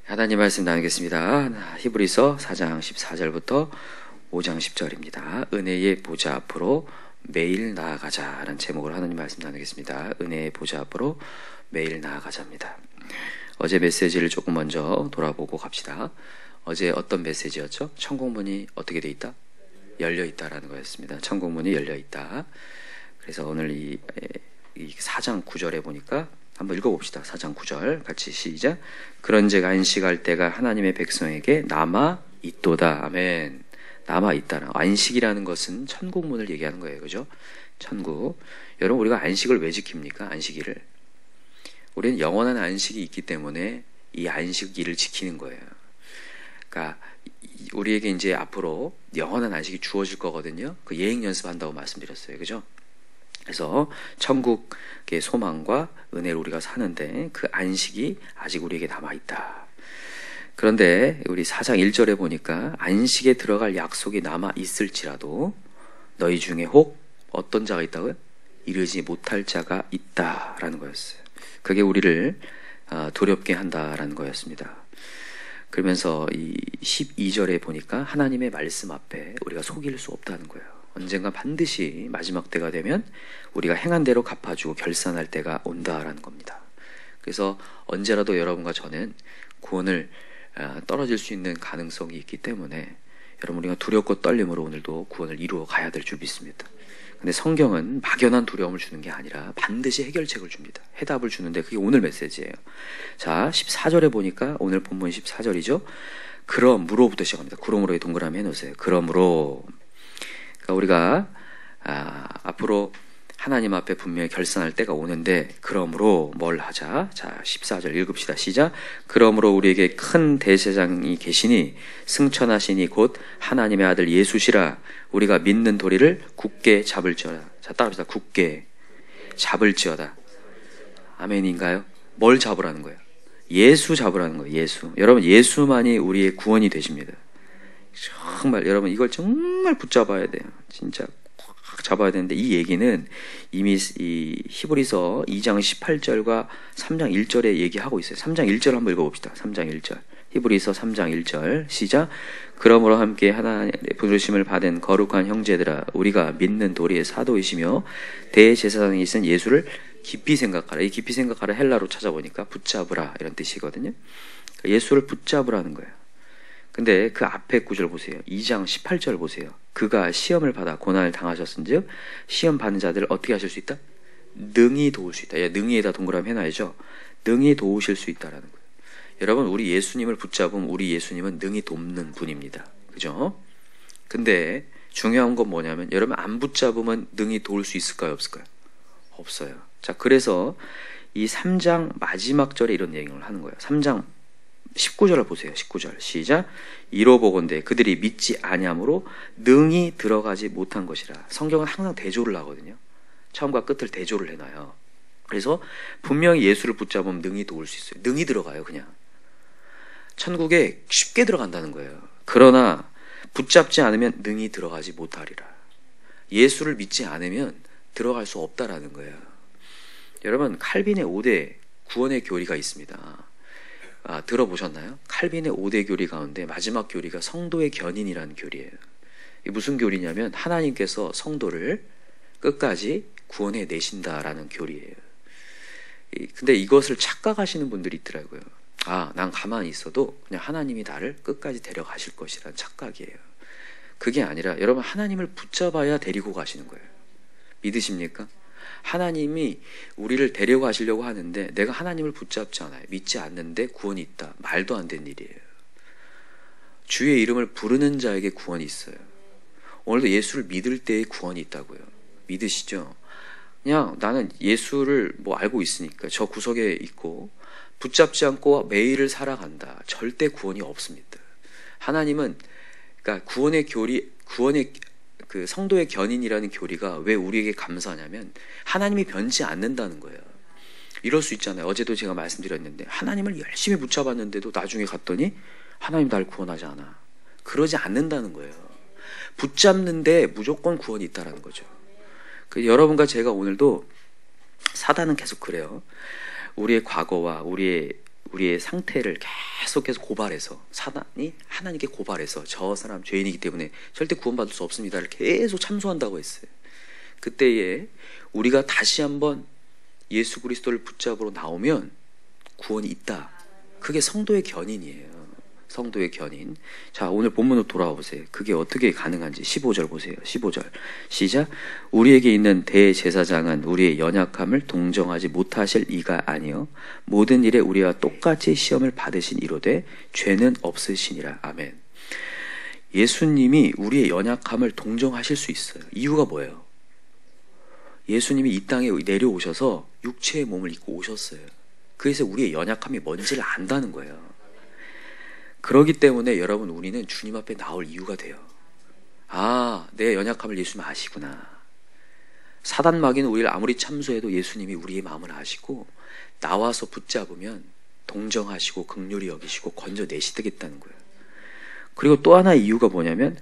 하나님 말씀 나누겠습니다. 히브리서 4장 14절부터 5장 10절입니다. 은혜의 보좌 앞으로 매일 나아가자라는 제목으로 하나님 말씀 나누겠습니다. 은혜의 보좌 앞으로 매일 나아가자입니다. 어제 메시지를 조금 먼저 돌아보고 갑시다. 어제 어떤 메시지였죠? 천국문이 어떻게 돼 있다? 열려 있다라는 거였습니다. 천국문이 열려 있다. 그래서 오늘 이 4장 9절에 보니까 한번 읽어봅시다. 4장 9절 같이 시작. 그런즉 안식할 때가 하나님의 백성에게 남아 있도다. 아멘. 남아 있다는 안식이라는 것은 천국문을 얘기하는 거예요. 그죠? 천국. 여러분 우리가 안식을 왜 지킵니까? 안식일을. 우리는 영원한 안식이 있기 때문에 이 안식일을 지키는 거예요. 그러니까 우리에게 이제 앞으로 영원한 안식이 주어질 거거든요. 그 예행 연습한다고 말씀드렸어요. 그죠? 그래서 천국의 소망과 은혜를 우리가 사는데 그 안식이 아직 우리에게 남아있다. 그런데 우리 4장 1절에 보니까 안식에 들어갈 약속이 남아있을지라도 너희 중에 혹 어떤 자가 있다고요? 이르지 못할 자가 있다라는 거였어요. 그게 우리를 두렵게 한다라는 거였습니다. 그러면서 이 12절에 보니까 하나님의 말씀 앞에 우리가 속일 수 없다는 거예요. 언젠가 반드시 마지막 때가 되면 우리가 행한 대로 갚아주고 결산할 때가 온다라는 겁니다. 그래서 언제라도 여러분과 저는 구원을 떨어질 수 있는 가능성이 있기 때문에 여러분 우리가 두렵고 떨림으로 오늘도 구원을 이루어 가야 될 줄 믿습니다. 근데 성경은 막연한 두려움을 주는 게 아니라 반드시 해결책을 줍니다. 해답을 주는데 그게 오늘 메시지예요. 자, 14절에 보니까 오늘 본문 14절이죠. 그러므로부터 시작합니다. 그러므로의 동그라미 해놓으세요. 그러므로. 그러니까 우리가 앞으로 하나님 앞에 분명히 결산할 때가 오는데 그러므로 뭘 하자? 자, 14절 읽읍시다. 시작. 그러므로 우리에게 큰 대제사장이 계시니 승천하시니 곧 하나님의 아들 예수시라. 우리가 믿는 도리를 굳게 잡을지어다. 자, 따라합시다. 굳게 잡을지어다. 아멘인가요? 뭘 잡으라는 거예요? 예수 잡으라는 거예요. 예수. 여러분 예수만이 우리의 구원이 되십니다. 정말 여러분 이걸 정말 붙잡아야 돼요. 진짜 꽉 잡아야 되는데 이 얘기는 이미 이 히브리서 2장 18절과 3장 1절에 얘기하고 있어요. 3장 1절 한번 읽어봅시다. 3장 1절. 히브리서 3장 1절 시작. 그러므로 함께 하나님의 부르심을 받은 거룩한 형제들아 우리가 믿는 도리의 사도이시며 대제사장이신 예수를 깊이 생각하라. 이 깊이 생각하라 헬라로 찾아보니까 붙잡으라 이런 뜻이거든요. 예수를 붙잡으라는 거예요. 근데 그 앞에 구절 보세요. 2장 18절 보세요. 그가 시험을 받아 고난을 당하셨은즉 시험 받는 자들을 어떻게 하실 수 있다? 능히 도울 수 있다. 능히에다 동그라미 해놔야죠. 능히 도우실 수 있다라는 거예요. 여러분 우리 예수님을 붙잡으면 우리 예수님은 능히 돕는 분입니다. 그죠? 근데 중요한 건 뭐냐면 여러분 안 붙잡으면 능히 도울 수 있을까요? 없을까요? 없어요. 자, 그래서 이 3장 마지막 절에 이런 얘기를 하는 거예요. 3장 19절을 보세요. 19절 시작. 이로 보건대 그들이 믿지 아니함으로 능히 들어가지 못한 것이라. 성경은 항상 대조를 하거든요. 처음과 끝을 대조를 해놔요. 그래서 분명히 예수를 붙잡으면 능히 도울 수 있어요. 능히 들어가요. 그냥 천국에 쉽게 들어간다는 거예요. 그러나 붙잡지 않으면 능히 들어가지 못하리라. 예수를 믿지 않으면 들어갈 수 없다라는 거예요. 여러분 칼빈의 5대 구원의 교리가 있습니다. 들어보셨나요? 칼빈의 5대 교리 가운데 마지막 교리가 성도의 견인이라는 교리예요. 이게 무슨 교리냐면 하나님께서 성도를 끝까지 구원해 내신다라는 교리예요. 근데 이것을 착각하시는 분들이 있더라고요. 난 가만히 있어도 그냥 하나님이 나를 끝까지 데려가실 것이라는 착각이에요. 그게 아니라 여러분 하나님을 붙잡아야 데리고 가시는 거예요. 믿으십니까? 하나님이 우리를 데려가시려고 하는데 내가 하나님을 붙잡지 않아요. 믿지 않는데 구원이 있다. 말도 안 되는 일이에요. 주의 이름을 부르는 자에게 구원이 있어요. 오늘도 예수를 믿을 때에 구원이 있다고요. 믿으시죠? 그냥 나는 예수를 알고 있으니까 저 구석에 있고 붙잡지 않고 매일을 살아간다. 절대 구원이 없습니다. 하나님은 그러니까 구원의 그 성도의 견인이라는 교리가 왜 우리에게 감사하냐면 하나님이 변치 않는다는 거예요. 이럴 수 있잖아요. 어제도 제가 말씀드렸는데 하나님을 열심히 붙잡았는데도 나중에 갔더니 하나님 날 구원하지 않아. 그러지 않는다는 거예요. 붙잡는데 무조건 구원이 있다는 거죠. 여러분과 제가 오늘도 사단은 계속 그래요. 우리의 과거와 우리의 우리의 상태를 계속해서 고발해서 사단이 하나님께 고발해서 저 사람 죄인이기 때문에 절대 구원받을 수 없습니다를 계속 참소한다고 했어요. 그때에 우리가 다시 한번 예수 그리스도를 붙잡으러 나오면 구원이 있다. 그게 성도의 견인이에요. 성도의 견인. 자, 오늘 본문으로 돌아와 보세요. 그게 어떻게 가능한지 15절 보세요. 15절 시작. 우리에게 있는 대제사장은 우리의 연약함을 동정하지 못하실 이가 아니요 모든 일에 우리와 똑같이 시험을 받으신 이로되 죄는 없으시니라. 아멘. 예수님이 우리의 연약함을 동정하실 수 있어요. 이유가 뭐예요? 예수님이 이 땅에 내려오셔서 육체의 몸을 입고 오셨어요. 그래서 우리의 연약함이 뭔지를 안다는 거예요. 그렇기 때문에 여러분, 우리는 주님 앞에 나올 이유가 돼요. 아, 내 연약함을 예수님 아시구나. 사단 마귀는 우리를 아무리 참소해도 예수님이 우리의 마음을 아시고 나와서 붙잡으면 동정하시고 긍휼히 여기시고 건져내시겠다는 거예요. 그리고 또 하나 이유가 뭐냐면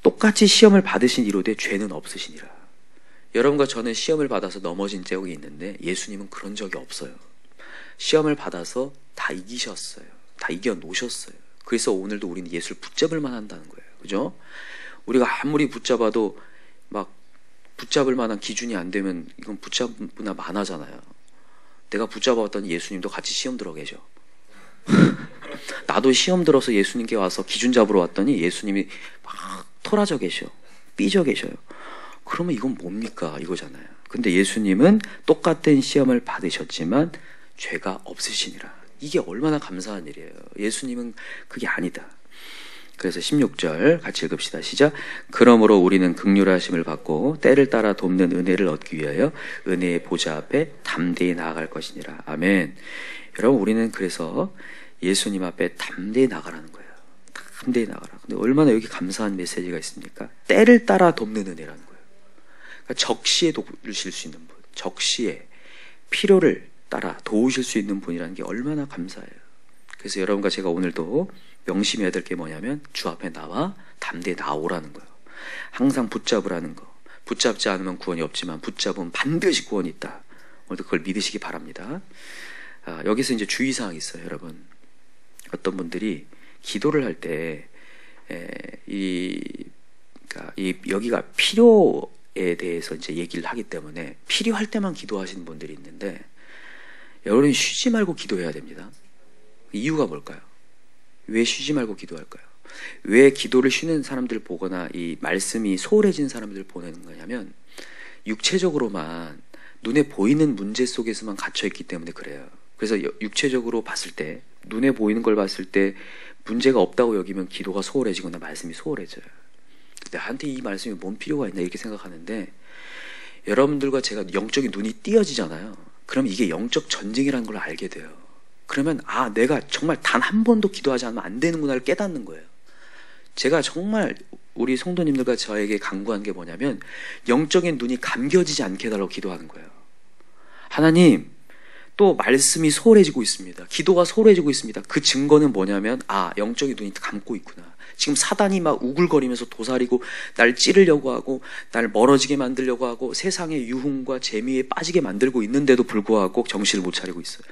똑같이 시험을 받으신 이로되 죄는 없으시니라. 여러분과 저는 시험을 받아서 넘어진 적이 있는데 예수님은 그런 적이 없어요. 시험을 받아서 다 이기셨어요. 다 이겨놓으셨어요. 그래서 오늘도 우리는 예수를 붙잡을 만 한다는 거예요. 그죠? 우리가 아무리 붙잡아도 막 붙잡을 만한 기준이 안 되면 이건 붙잡으나 만하잖아요. 내가 붙잡아왔더니 예수님도 같이 시험 들어 계셔. 나도 시험 들어서 예수님께 와서 기준 잡으러 왔더니 예수님이 막 토라져 계셔. 삐져 계셔요. 그러면 이건 뭡니까? 이거잖아요. 근데 예수님은 똑같은 시험을 받으셨지만 죄가 없으시니라. 이게 얼마나 감사한 일이에요. 예수님은 그게 아니다. 그래서 16절 같이 읽읍시다. 시작. 그러므로 우리는 긍휼하심을 받고 때를 따라 돕는 은혜를 얻기 위하여 은혜의 보좌 앞에 담대히 나아갈 것이니라. 아멘. 여러분, 우리는 그래서 예수님 앞에 담대히 나가라는 거예요. 담대히 나가라. 근데 얼마나 여기 감사한 메시지가 있습니까? 때를 따라 돕는 은혜라는 거예요. 그러니까 적시에 도우실 수 있는 분, 적시에 필요를 따라 도우실 수 있는 분이라는 게 얼마나 감사해요. 그래서 여러분과 제가 오늘도 명심해야 될 게 뭐냐면 주 앞에 나와 담대히 나오라는 거예요. 항상 붙잡으라는 거. 붙잡지 않으면 구원이 없지만 붙잡으면 반드시 구원이 있다. 오늘도 그걸 믿으시기 바랍니다. 여기서 이제 주의사항이 있어요, 여러분. 어떤 분들이 기도를 할 때 여기가 필요에 대해서 이제 얘기를 하기 때문에 필요할 때만 기도하시는 분들이 있는데 여러분이 쉬지 말고 기도해야 됩니다. 이유가 뭘까요? 왜 쉬지 말고 기도할까요? 왜 기도를 쉬는 사람들 보거나 이 말씀이 소홀해진 사람들 보내는 거냐면 육체적으로만 눈에 보이는 문제 속에서만 갇혀있기 때문에 그래요. 그래서 육체적으로 봤을 때 눈에 보이는 걸 봤을 때 문제가 없다고 여기면 기도가 소홀해지거나 말씀이 소홀해져요. 나한테 이 말씀이 뭔 필요가 있나 이렇게 생각하는데 여러분들과 제가 영적인 눈이 띄어지잖아요. 그럼 이게 영적 전쟁이라는 걸 알게 돼요. 그러면 내가 정말 단 한 번도 기도하지 않으면 안 되는구나를 깨닫는 거예요. 제가 정말 우리 성도님들과 저에게 강구한 게 뭐냐면 영적인 눈이 감겨지지 않게 해달라고 기도하는 거예요. 하나님, 또 말씀이 소홀해지고 있습니다. 기도가 소홀해지고 있습니다. 그 증거는 뭐냐면 영적인 눈이 감고 있구나. 지금 사단이 막 우글거리면서 도사리고 날 찌르려고 하고 날 멀어지게 만들려고 하고 세상의 유흥과 재미에 빠지게 만들고 있는데도 불구하고 정신을 못 차리고 있어요.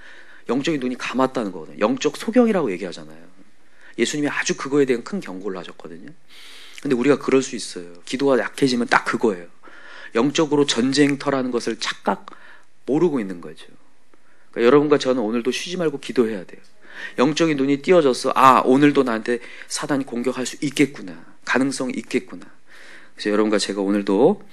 영적인 눈이 감았다는 거거든요. 영적 소경이라고 얘기하잖아요. 예수님이 아주 그거에 대한 큰 경고를 하셨거든요. 근데 우리가 그럴 수 있어요. 기도가 약해지면 딱 그거예요. 영적으로 전쟁터라는 것을 착각 모르고 있는 거죠. 그러니까 여러분과 저는 오늘도 쉬지 말고 기도해야 돼요. 영적인 눈이 띄어져서 오늘도 나한테 사단이 공격할 수 있겠구나. 가능성이 있겠구나. 그래서 여러분과 제가 오늘도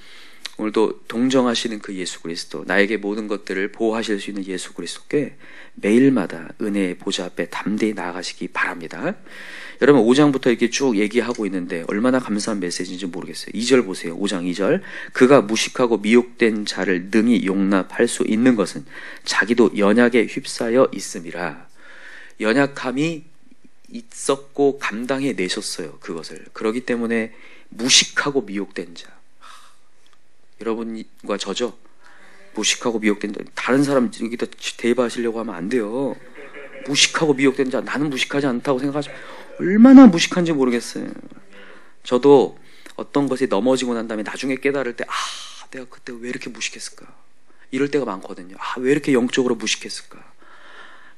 동정하시는 그 예수 그리스도, 나에게 모든 것들을 보호하실 수 있는 예수 그리스도께 매일마다 은혜의 보좌 앞에 담대히 나아가시기 바랍니다. 여러분 5장부터 이렇게 쭉 얘기하고 있는데 얼마나 감사한 메시지인지 모르겠어요. 2절 보세요. 5장 2절. 그가 무식하고 미혹된 자를 능히 용납할 수 있는 것은 자기도 연약에 휩싸여 있음이라. 연약함이 있었고 감당해 내셨어요. 그것을. 그렇기 때문에 무식하고 미혹된 자. 여러분과 저죠? 무식하고 미혹된 자. 다른 사람 여기다 대입하시려고 하면 안 돼요. 무식하고 미혹된 자. 나는 무식하지 않다고 생각하지. 얼마나 무식한지 모르겠어요. 저도 어떤 것이 넘어지고 난 다음에 나중에 깨달을 때 내가 그때 왜 이렇게 무식했을까? 이럴 때가 많거든요. 왜 이렇게 영적으로 무식했을까?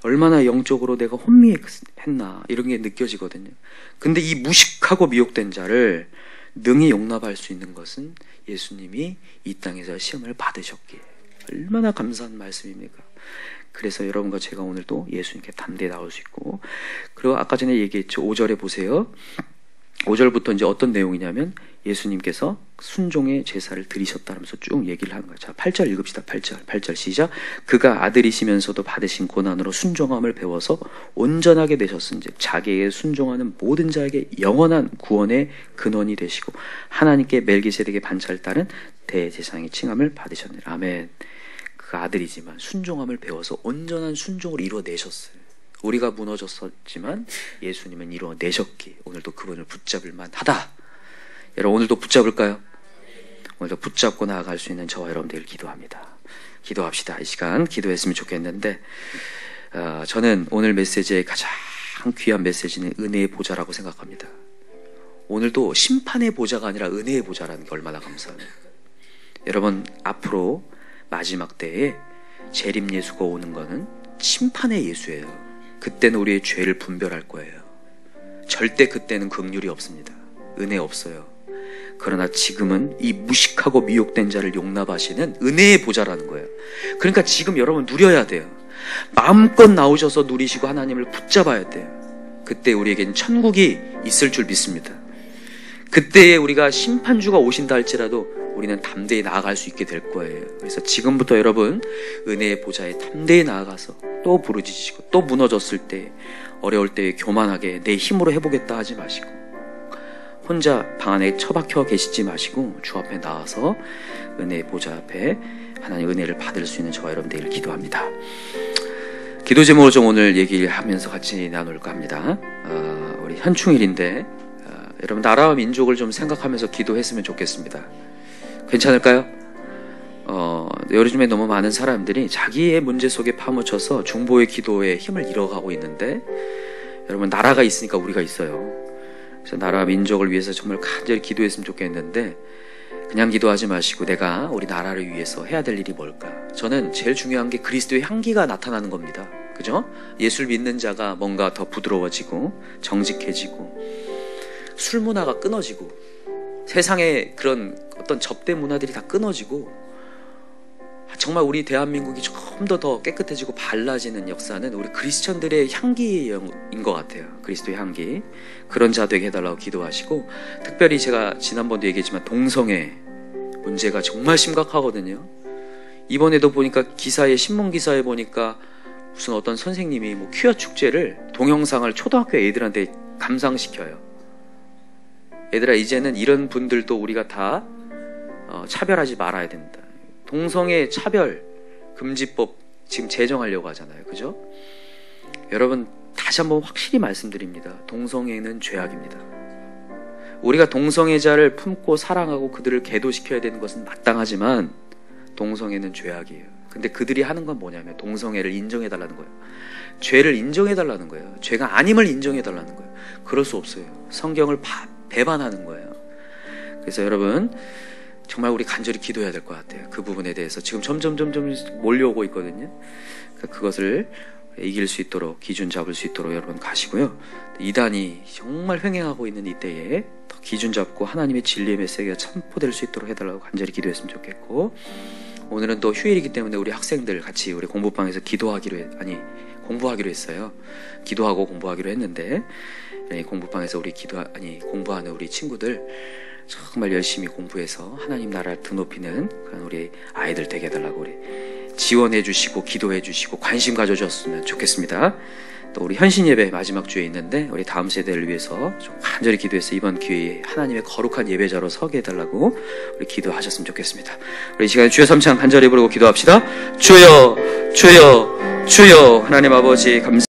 얼마나 영적으로 내가 혼미했나 이런 게 느껴지거든요. 근데 이 무식하고 미혹된 자를 능히 용납할 수 있는 것은 예수님이 이 땅에서 시험을 받으셨기에 얼마나 감사한 말씀입니까? 그래서 여러분과 제가 오늘도 예수님께 담대히 나올 수 있고, 그리고 아까 전에 얘기했죠. 5절에 보세요. 5절부터 이제 어떤 내용이냐면 예수님께서 순종의 제사를 드리셨다면서 쭉 얘기를 하는 거예요. 자, 8절 읽읍시다. 8절 시작. 그가 아들이시면서도 받으신 고난으로 순종함을 배워서 온전하게 되셨은즉 자기에게 순종하는 모든 자에게 영원한 구원의 근원이 되시고 하나님께 멜기세덱의 반차를 따른 대제사장의 칭함을 받으셨느니라. 아멘. 그가 아들이지만 순종함을 배워서 온전한 순종을 이루어내셨어요. 우리가 무너졌었지만 예수님은 이루어내셨기 오늘도 그분을 붙잡을 만하다. 여러분 오늘도 붙잡을까요? 오늘도 붙잡고 나아갈 수 있는 저와 여러분들 기도합니다. 기도합시다. 이 시간 기도했으면 좋겠는데 저는 오늘 메시지의 가장 귀한 메시지는 은혜의 보좌라고 생각합니다. 오늘도 심판의 보좌가 아니라 은혜의 보좌라는 게 얼마나 감사합니까? 여러분 앞으로 마지막 때에 재림 예수가 오는 거는 심판의 예수예요. 그때는 우리의 죄를 분별할 거예요. 절대 그때는 긍휼이 없습니다. 은혜 없어요. 그러나 지금은 이 무식하고 미혹된 자를 용납하시는 은혜의 보좌라는 거예요. 그러니까 지금 여러분 누려야 돼요. 마음껏 나오셔서 누리시고 하나님을 붙잡아야 돼요. 그때 우리에겐 천국이 있을 줄 믿습니다. 그때에 우리가 심판주가 오신다 할지라도 우리는 담대히 나아갈 수 있게 될 거예요. 그래서 지금부터 여러분 은혜의 보좌에 담대히 나아가서 또 부르짖으시고 또 무너졌을 때 어려울 때 교만하게 내 힘으로 해보겠다 하지 마시고 혼자 방 안에 처박혀 계시지 마시고 주 앞에 나와서 은혜의 보좌 앞에 하나님 은혜를 받을 수 있는 저와 여러분 되기를 기도합니다. 기도 제목을 좀 오늘 얘기하면서 같이 나눌까 합니다. 우리 현충일인데 여러분 나라와 민족을 좀 생각하면서 기도했으면 좋겠습니다. 괜찮을까요? 요즘에 너무 많은 사람들이 자기의 문제 속에 파묻혀서 중보의 기도에 힘을 잃어가고 있는데 여러분 나라가 있으니까 우리가 있어요. 그래서 나라와 민족을 위해서 정말 간절히 기도했으면 좋겠는데 그냥 기도하지 마시고 내가 우리 나라를 위해서 해야 될 일이 뭘까? 저는 제일 중요한 게 그리스도의 향기가 나타나는 겁니다. 그죠? 예수를 믿는 자가 뭔가 더 부드러워지고 정직해지고 술 문화가 끊어지고 세상의 그런 어떤 접대 문화들이 다 끊어지고 정말 우리 대한민국이 조금 더 깨끗해지고 발라지는 역사는 우리 크리스천들의 향기인 것 같아요. 그리스도의 향기. 그런 자 되게 해달라고 기도하시고 특별히 제가 지난번도 얘기했지만 동성애 문제가 정말 심각하거든요. 이번에도 보니까 신문 기사에 보니까 무슨 어떤 선생님이 퀴어 축제를 동영상을 초등학교 애들한테 감상시켜요. 얘들아 이제는 이런 분들도 우리가 다 차별하지 말아야 된다. 동성애 차별 금지법 지금 제정하려고 하잖아요. 그죠? 여러분 다시 한번 확실히 말씀드립니다. 동성애는 죄악입니다. 우리가 동성애자를 품고 사랑하고 그들을 계도시켜야 되는 것은 마땅하지만 동성애는 죄악이에요. 근데 그들이 하는 건 뭐냐면 동성애를 인정해달라는 거예요. 죄를 인정해달라는 거예요. 죄가 아님을 인정해달라는 거예요. 그럴 수 없어요. 성경을 배반하는 거예요. 그래서 여러분 정말 우리 간절히 기도해야 될 것 같아요. 그 부분에 대해서 지금 점점 몰려오고 있거든요. 그것을 이길 수 있도록 기준 잡을 수 있도록 여러분 가시고요. 이단이 정말 횡행하고 있는 이때에 더 기준 잡고 하나님의 진리의 메시지가 선포될 수 있도록 해달라고 간절히 기도했으면 좋겠고 오늘은 또 휴일이기 때문에 우리 학생들 같이 우리 공부방에서 공부하기로 했어요. 기도하고 공부하기로 했는데 공부방에서 공부하는 우리 친구들 정말 열심히 공부해서 하나님 나라를 드높이는 그런 우리 아이들 되게 해달라고 우리 지원해 주시고 기도해 주시고 관심 가져주셨으면 좋겠습니다. 또 우리 현신 예배 마지막 주에 있는데 우리 다음 세대를 위해서 좀 간절히 기도해서 이번 기회에 하나님의 거룩한 예배자로 서게 해달라고 우리 기도하셨으면 좋겠습니다. 우리 이 시간에 주여 삼창 간절히 부르고 기도합시다. 주여 주여 주여 하나님 아버지 감사합니다.